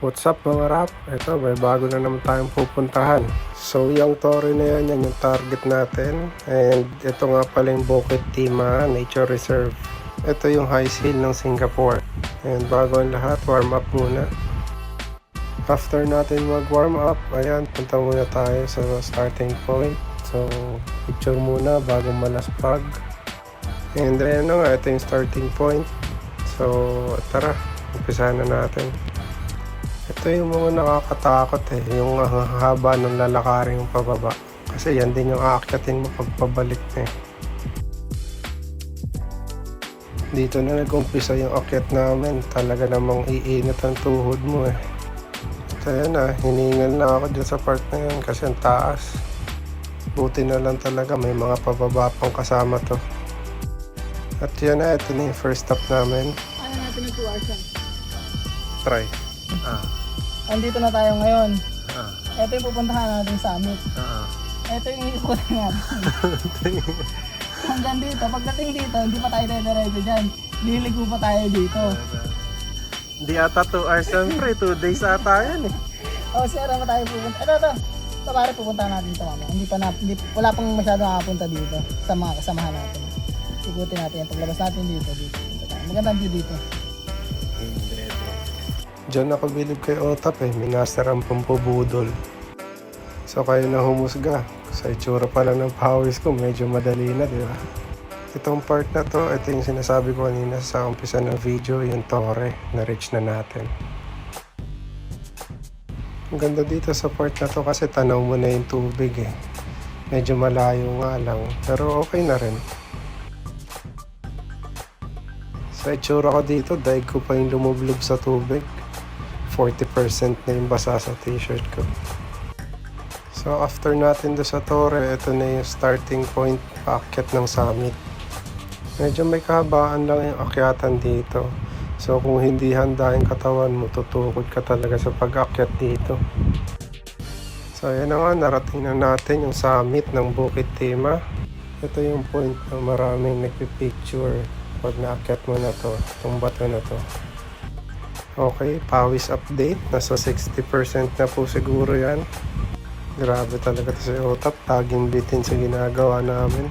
What's up mga rap? Ito, may bago na naman tayong pupuntahan. So yung Torre na yan yung target natin. And ito nga pala yung Bukit Timah Nature Reserve. Ito yung highest hill ng Singapore. And bago ang lahat, warm up muna. After natin mag warm up, ayan, punta muna tayo sa starting point. So picture muna bago malaspag. And then nga, ito yung starting point. So tara, umpisahan na natin. Ito yung mga nakakatakot yung haba ng lalakarin yung pababa. Kasi yan din yung aakyatin mo pagpabalik na Dito na nag-umpisa yung akyat namin. Talaga namang iinit ang tuhod mo Ito yan hiningal na ako dyan sa part na yan kasi ang taas. Buti na lang talaga may mga pababa pang kasama to. At yan ito na yung first stop namin. Ano natin yung 2 hours yan? Try. Andito na tayo ngayon. Ito yung pupuntahan natin sa summit. Ito yung ikutin natin. Hanggang dito, pagdating dito, hindi pa tayo diretso dyan. Liligo pa tayo dito. Hindi ata 2 hours, siyempre 2 days ata yan Sir, ano tayo pupunta? Ito. Ito pare, pupuntahan natin ito mama. Wala pang masyado nakapunta dito sa mga kasamahan natin. Ikutin natin yan. Paglabas natin dito. Magandang view dito. Diyan ako bilib kay Otap may master ang pampubudol. So kayo na humusga. Sa itsura pala ng pawis ko, medyo madali na, di ba? Itong part na to, ito yung sinasabi ko kanina sa umpisa ng video, yung Torre, na-reach na natin. Ang ganda dito sa part na to kasi tanaw mo na yung tubig Medyo malayo nga lang, pero okay na rin. Sa itsura ko dito, daig ko pa yung lumublob sa tubig. 40% na yung basa sa t-shirt ko. So after natin do sa Torre, ito na yung starting point paakyat ng summit. Medyo may kahabaan lang yung akyatan dito. So kung hindi handa yung katawan mo, tutukod ka talaga sa pag-akyat dito. So ayan na nga, narating na natin yung summit ng Bukit Timah. Ito yung point na maraming nagpipicture pag naakyat mo na to, itong bato na to. Okay, pawis update. Nasa 60% na po siguro yan. Grabe talaga to si Otap. Taging bitin sa ginagawa namin.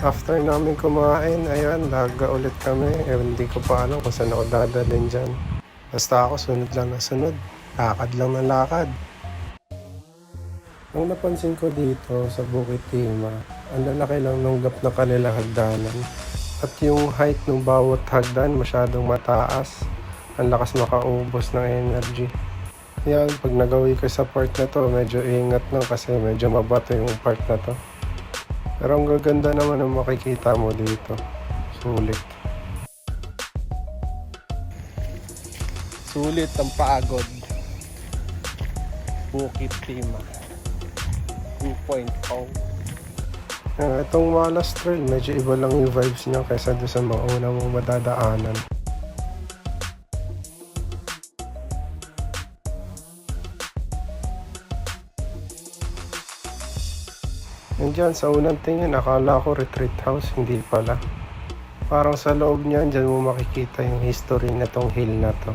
After namin kumain, ayan, laga ulit kami. Hindi ko pa alam kung saan ako dadalhin dyan. Basta ako sunod lang na sunod. Lakad lang na lakad. Ang napansin ko dito sa Bukit Timah, ang lalaki lang ng gap na kanilang hagdanan. At yung height ng bawat hagdan masyadong mataas. Ang lakas makaubos ng energy. Yan, pag nagawi ko sa part na to, medyo ingat lang kasi medyo mabato yung part na to. Pero ang gaganda naman ang makikita mo dito. Sulit. Sulit ang pagod. Bukit Timah 2.0. Itong Wallace Trail, medyo iba lang yung vibes niya kaysa doon sa mga una mong madadaanan. And dyan, sa unang tingin, akala ko retreat house, hindi pala. Parang sa loob niyan, dyan mo makikita yung history na tong hill na to.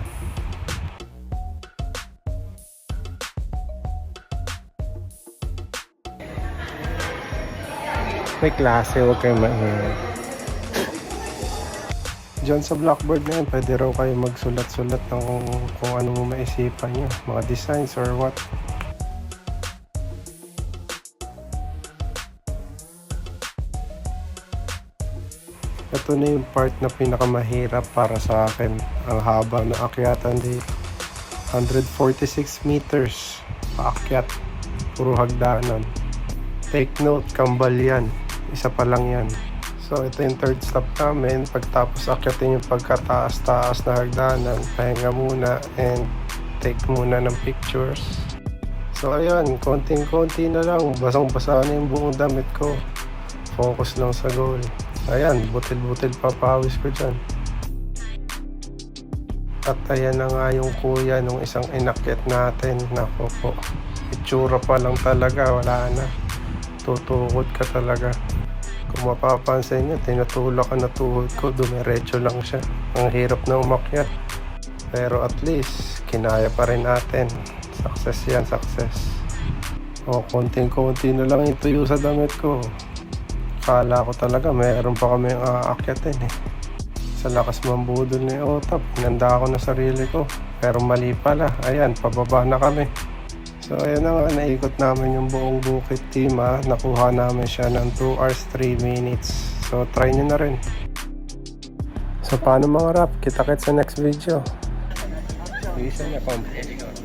May klase, huwag kayo maingay. Dyan sa Blackboard na yan, pwede raw kayo magsulat-sulat ng kung ano mo maisipan nyo. Mga designs or what. Ito na yung part na pinakamahirap para sa akin. Ang haba na akyatan dito. 146 meters paakyat. Puro hagdanan. Take note, kambal yan. Isa pa lang yan. So ito yung third stop namin. Pagtapos akyatin yung pagkataas-taas na hagdanan, pahinga muna and take muna ng pictures. So ayan, konting-konti na lang. Basang-basa na yung buong damit ko. Focus lang sa goal. Ayan, butil-butil papawis ko dyan. At ayan na nga yung kuya nung isang inakyat natin. Nako po, itsura pa lang talaga, wala na. Tutukod ka talaga. Kung mapapansin nyo, tinutulak ka na tuhod ko, dumiretso lang siya. Ang hirap na umakyat. Pero at least, kinaya pa rin natin. Success yan, success. O, konting-konti na lang ituyo sa damit ko. Kala ko talaga mayroon pa kami aakyatin eh. Sa lakas mambudol ni Otap, pinanda ako na sarili ko. Pero mali pala, ayan, pababa na kami. So ayan na nga, naikot namin yung buong Bukit Timah. Nakuha namin siya ng 2 hours 3 minutes. So try nyo na rin. So paano mga rap, kita-kits sa next video. Mission accomplished.